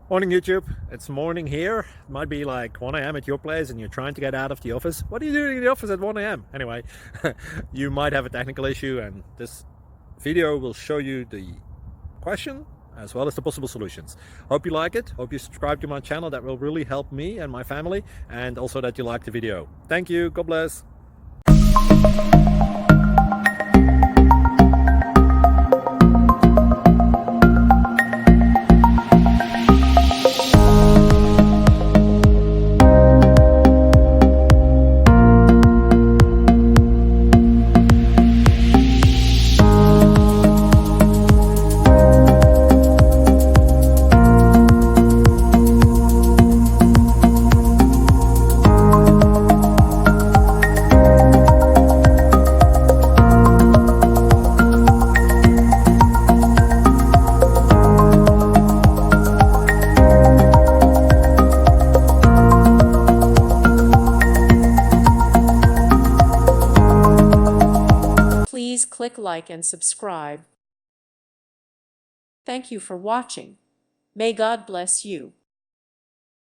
Morning YouTube, it's morning here. It might be like 1 a.m. at your place and you're trying to get out of the office. What are you doing in the office at 1 a.m.? Anyway, you might have a technical issue and this video will show you the question as well as the possible solutions. Hope you like it, hope you subscribe to my channel. That will really help me and my family, and also that you like the video. Thank you, God bless. Please click like and subscribe. Thank you for watching. May God bless you.